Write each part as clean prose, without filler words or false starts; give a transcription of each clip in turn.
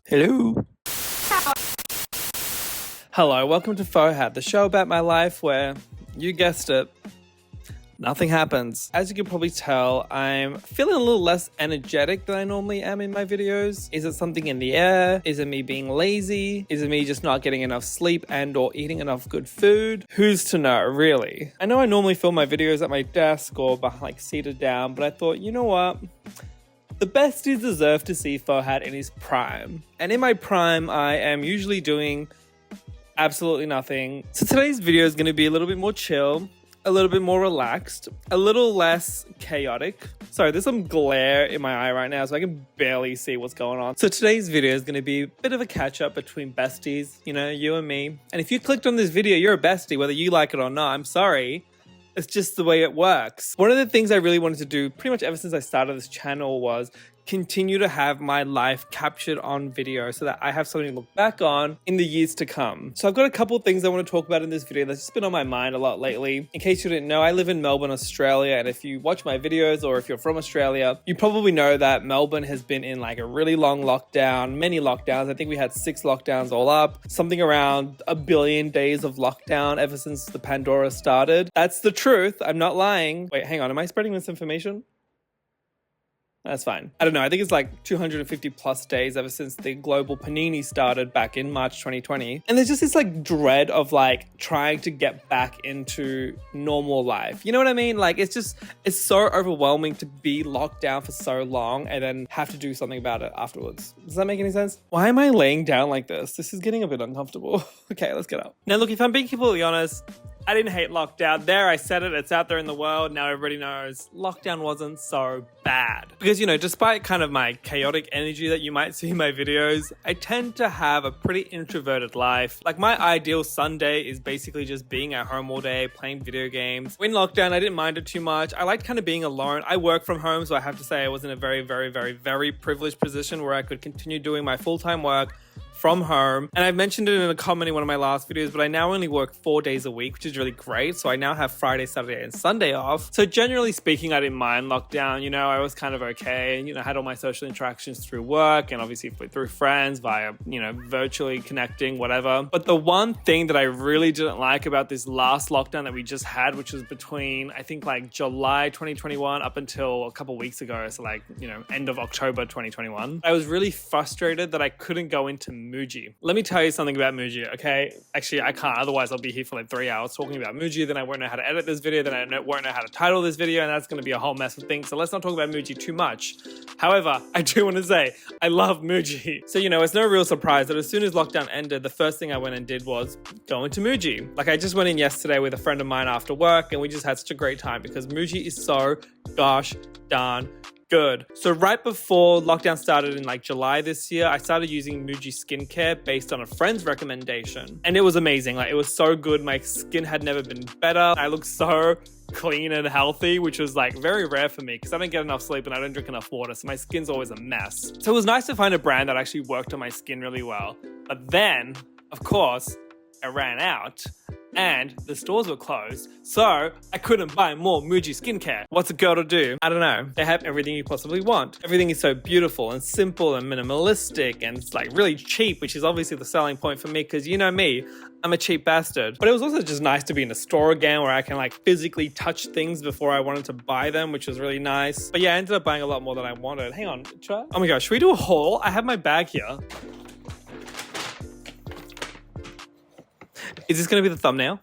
Hello. Hello, welcome to Faux Hat, the show about my life where, you guessed it, nothing happens. As you can probably tell, I'm feeling a little less energetic than I normally am in my videos. Is it something in the air? Is it me being lazy? Is it me just not getting enough sleep and or eating enough good food? Who's to know, really? I know I normally film my videos at my desk or behind, like seated down, but I thought, you know what? The besties deserve to see Faux Hat in his prime. And in my prime, I am usually doing absolutely nothing. So today's video is going to be a little bit more chill, a little bit more relaxed, a little less chaotic. Sorry, there's some glare in my eye right now, so I can barely see what's going on. So today's video is going to be a bit of a catch-up between besties, you know, you and me. And if you clicked on this video, you're a bestie, whether you like it or not. I'm sorry. It's just the way it works. One of the things I really wanted to do pretty much ever since I started this channel was continue to have my life captured on video so that I have something to look back on in the years to come. So I've got a couple of things I want to talk about in this video that's just been on my mind a lot lately. In case you didn't know, I live in Melbourne, Australia, and if you watch my videos or if you're from Australia, you probably know that Melbourne has been in like a really long lockdown, many lockdowns. I think we had 6 lockdowns all up, something around 1 billion days of lockdown ever since the Pandora started. That's the truth. I'm not lying. Wait, hang on. Am I spreading misinformation? That's fine. I don't know. I think it's like 250 plus days ever since the global panini started back in March 2020. And there's just this like dread of like trying to get back into normal life. You know what I mean? Like it's so overwhelming to be locked down for so long and then have to do something about it afterwards. Does that make any sense? Why am I laying down like this? This is getting a bit uncomfortable. Okay, let's get up. Now look, if I'm being completely honest, I didn't hate lockdown. There, I said it. It's out there in the world. Now everybody knows lockdown wasn't so bad. Because, you know, despite kind of my chaotic energy that you might see in my videos, I tend to have a pretty introverted life. Like my ideal Sunday is basically just being at home all day, playing video games. In lockdown, I didn't mind it too much. I liked kind of being alone. I work from home, so I have to say I was in a very, very, very, very privileged position where I could continue doing my full-time work from home. And I've mentioned it in a comment in one of my last videos, but I now only work 4 days a week, which is really great. So I now have Friday, Saturday, and Sunday off. So generally speaking, I didn't mind lockdown. You know, I was kind of okay. And, you know, I had all my social interactions through work and obviously through friends via, you know, virtually connecting, whatever. But the one thing that I really didn't like about this last lockdown that we just had, which was between, I think like July 2021 up until a couple weeks ago. So like, you know, end of October 2021. I was really frustrated that I couldn't go into Muji. Let me tell you something about Muji, okay? Actually, I can't. Otherwise, I'll be here for like 3 hours talking about Muji. Then I won't know how to edit this video. Then I won't know how to title this video. And that's going to be a whole mess of things. So let's not talk about Muji too much. However, I do want to say I love Muji. So, you know, it's no real surprise that as soon as lockdown ended, the first thing I went and did was go into Muji. Like I just went in yesterday with a friend of mine after work and we just had such a great time because Muji is so gosh darn good. So right before lockdown started in like July this year, I started using Muji skincare based on a friend's recommendation. And it was amazing. Like it was so good. My skin had never been better. I looked so clean and healthy, which was like very rare for me because I don't get enough sleep and I don't drink enough water. So my skin's always a mess. So it was nice to find a brand that actually worked on my skin really well. But then, of course, I ran out and the stores were closed, so I couldn't buy more Muji skincare. What's a girl to do? I don't know. They have everything you possibly want. Everything is so beautiful and simple and minimalistic and it's like really cheap, which is obviously the selling point for me because you know me, I'm a cheap bastard. But it was also just nice to be in a store again where I can like physically touch things before I wanted to buy them, which was really nice. But yeah, I ended up buying a lot more than I wanted. Hang on, oh my gosh, should we do a haul? I have my bag here. Is this going to be the thumbnail?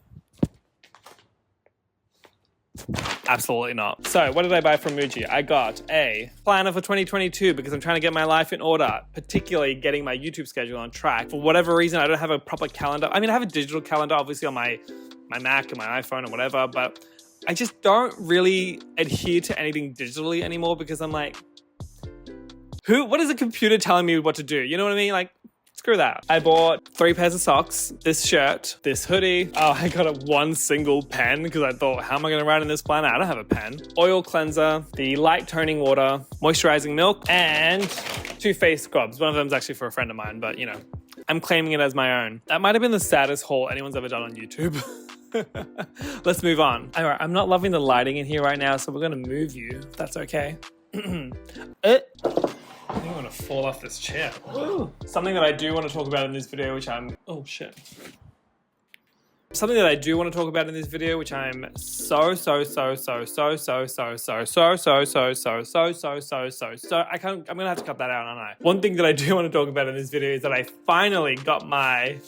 Absolutely not. So what did I buy from Muji? I got a planner for 2022 because I'm trying to get my life in order, particularly getting my YouTube schedule on track. For whatever reason, I don't have a proper calendar. I mean, I have a digital calendar, obviously on my Mac and my iPhone or whatever, but I just don't really adhere to anything digitally anymore because I'm like, what is a computer telling me what to do? You know what I mean? Like, screw that. I bought 3 pairs of socks, this shirt, this hoodie. Oh, I got one single pen because I thought, how am I going to write in this planner? I don't have a pen. Oil cleanser, the light toning water, moisturizing milk, and 2 face scrubs. One of them is actually for a friend of mine, but you know, I'm claiming it as my own. That might have been the saddest haul anyone's ever done on YouTube. Let's move on. All right, I'm not loving the lighting in here right now, so we're going to move you, if that's okay. I think I'm gonna fall off this chair. Ooh. Something that I do want to talk about in this video, which I'm... Oh shit. Something that I do want to talk about in this video, which I'm I'm gonna have to cut that out, aren't I? One thing that I do want to talk about in this video is that I finally got my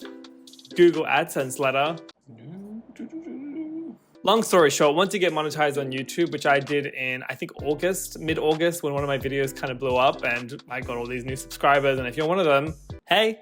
Google AdSense letter. Long story short, once you get monetized on YouTube, which I did in, I think August, mid-August, when one of my videos kind of blew up and I got all these new subscribers, and if you're one of them, hey.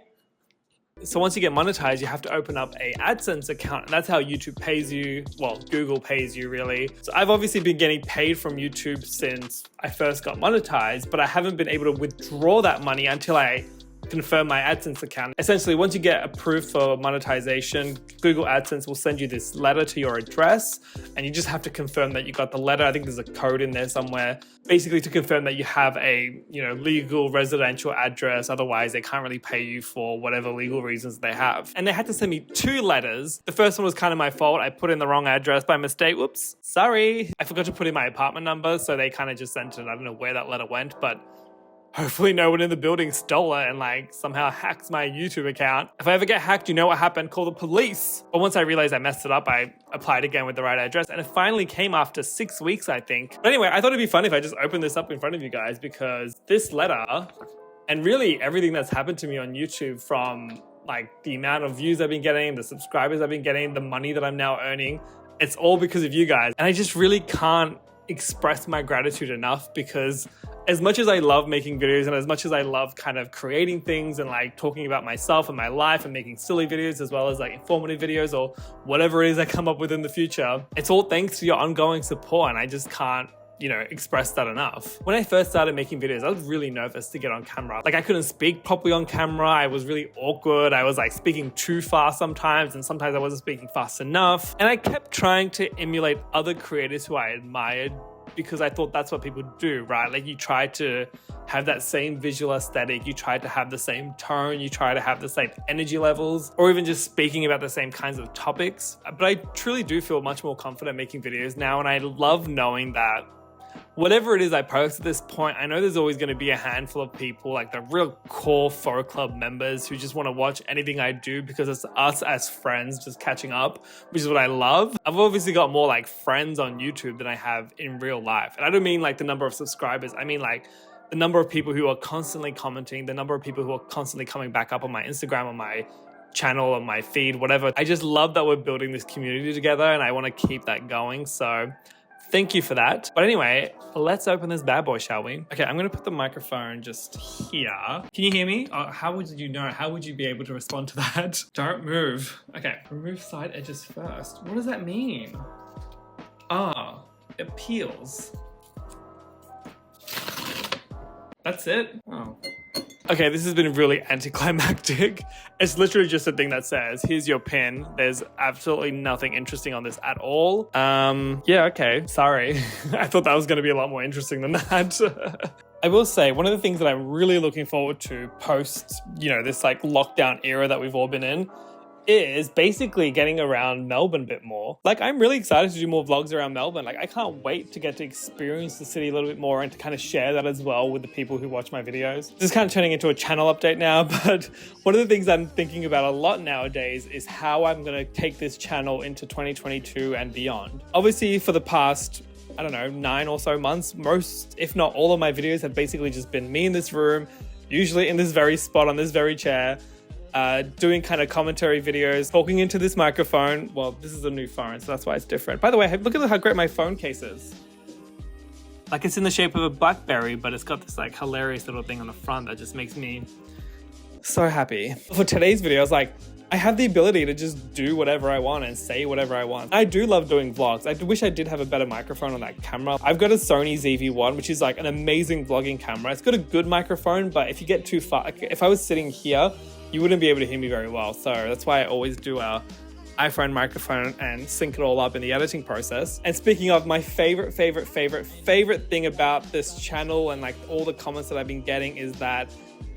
So once you get monetized, you have to open up a AdSense account, and that's how YouTube pays you. Well, Google pays you, really. So I've obviously been getting paid from YouTube since I first got monetized, but I haven't been able to withdraw that money until I confirm my AdSense account. Essentially, once you get approved for monetization, Google AdSense will send you this letter to your address, and you just have to confirm that you got the letter. I think there's a code in there somewhere, basically to confirm that you have a, legal residential address. Otherwise, they can't really pay you for whatever legal reasons they have. And they had to send me 2 letters. The first one was kind of my fault. I put in the wrong address by mistake. Whoops, sorry. I forgot to put in my apartment number, so they kind of just sent it. I don't know where that letter went, but hopefully no one in the building stole it and somehow hacked my YouTube account. If I ever get hacked, you know what happened, call the police. But once I realized I messed it up, I applied again with the right address, and it finally came after 6 weeks, I think. But anyway, I thought it'd be fun if I just opened this up in front of you guys, because this letter, and really everything that's happened to me on YouTube, from the amount of views I've been getting, the subscribers I've been getting, the money that I'm now earning, it's all because of you guys. And I just really can't express my gratitude enough, because as much as I love making videos and as much as I love kind of creating things and talking about myself and my life and making silly videos as well as informative videos or whatever it is I come up with in the future, it's all thanks to your ongoing support, and I just can't express that enough. When I first started making videos, I was really nervous to get on camera. I couldn't speak properly on camera. I was really awkward. I was speaking too fast sometimes, and sometimes I wasn't speaking fast enough. And I kept trying to emulate other creators who I admired, because I thought that's what people do, right? You try to have that same visual aesthetic, you try to have the same tone, you try to have the same energy levels, or even just speaking about the same kinds of topics. But I truly do feel much more confident making videos now, and I love knowing that whatever it is I post at this point, I know there's always going to be a handful of people, the real core Photo Club members, who just want to watch anything I do because it's us as friends just catching up, which is what I love. I've obviously got more friends on YouTube than I have in real life. And I don't mean the number of subscribers. I mean the number of people who are constantly commenting, the number of people who are constantly coming back up on my Instagram, on my channel, on my feed, whatever. I just love that we're building this community together, and I want to keep that going. So thank you for that. But anyway, let's open this bad boy, shall we? Okay, I'm gonna put the microphone just here. Can you hear me? How would you know? How would you be able to respond to that? Don't move. Okay, remove side edges first. What does that mean? It peels. That's it? Oh. Okay, this has been really anticlimactic. It's literally just a thing that says, here's your pin. There's absolutely nothing interesting on this at all. Yeah, okay, sorry. I thought that was gonna be a lot more interesting than that. I will say, one of the things that I'm really looking forward to post, this lockdown era that we've all been in, is basically getting around Melbourne a bit more. I'm really excited to do more vlogs around Melbourne. I can't wait to get to experience the city a little bit more and to kind of share that as well with the people who watch my videos. This is kind of turning into a channel update now, but one of the things I'm thinking about a lot nowadays is how I'm gonna take this channel into 2022 and beyond. Obviously, for the past, I don't know, 9 or so months, most, if not all of my videos have basically just been me in this room, usually in this very spot on this very chair, doing kind of commentary videos, talking into this microphone. Well, this is a new phone, so that's why it's different. By the way, look at how great my phone case is. It's in the shape of a BlackBerry, but it's got this hilarious little thing on the front that just makes me so happy. For today's video, I was I have the ability to just do whatever I want and say whatever I want. I do love doing vlogs. I wish I did have a better microphone on that camera. I've got a Sony ZV-1, which is an amazing vlogging camera. It's got a good microphone, but if you get too far, if I was sitting here, you wouldn't be able to hear me very well. So that's why I always do a iPhone microphone and sync it all up in the editing process. And speaking of, my favorite thing about this channel and all the comments that I've been getting is that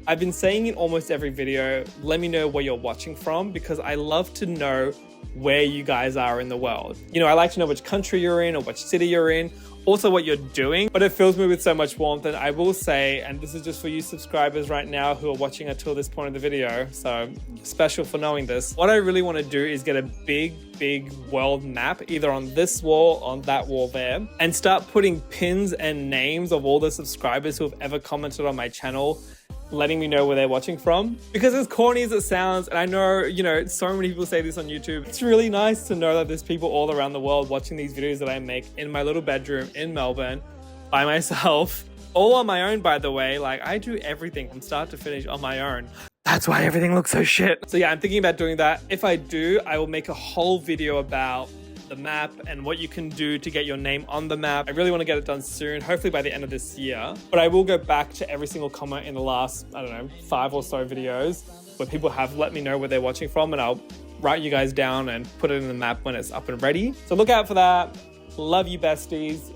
I've been saying in almost every video, let me know where you're watching from, because I love to know where you guys are in the world. You know, I like to know which country you're in or which city you're in, also what you're doing, but it fills me with so much warmth. And I will say, and this is just for you subscribers right now who are watching until this point of the video, so special for knowing this. What I really want to do is get a big world map, either on this wall, on that wall there, and start putting pins and names of all the subscribers who have ever commented on my channel, letting me know where they're watching from. Because as corny as it sounds, and I know, you know, so many people say this on YouTube, it's really nice to know that there's people all around the world watching these videos that I make in my little bedroom in Melbourne by myself, all on my own, by the way. Like, I do everything from start to finish on my own. That's why everything looks so shit. So yeah, I'm thinking about doing that. If I do, I will make a whole video about the map and what you can do to get your name on the map. I really want to get it done soon, hopefully by the end of this year. But I will go back to every single comment in the last, I don't know, 5 or so videos where people have let me know where they're watching from, and I'll write you guys down and put it in the map when it's up and ready. So look out for that. Love you, besties.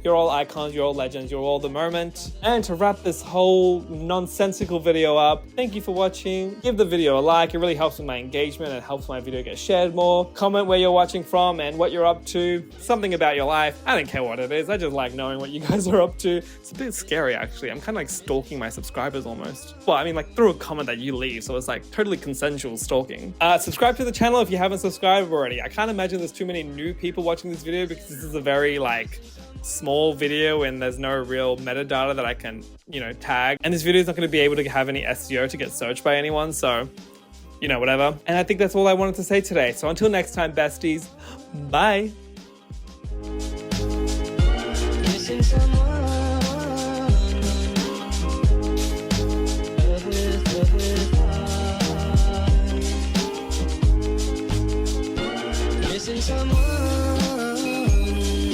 You're all icons, you're all legends, you're all the moment. And to wrap this whole nonsensical video up, thank you for watching. Give the video a like, it really helps with my engagement and helps my video get shared more. Comment where you're watching from and what you're up to. Something about your life. I don't care what it is, I just like knowing what you guys are up to. It's a bit scary actually. I'm kind of like stalking my subscribers almost. Well, I mean like through a comment that you leave, so it's like totally consensual stalking. Subscribe to the channel if you haven't subscribed already. I can't imagine there's too many new people watching this video because this is a very like small video and there's no real metadata that I can, you know, tag. And this video is not going to be able to have any SEO to get searched by anyone. So, you know, whatever. And I think that's all I wanted to say today. So until next time, besties, bye.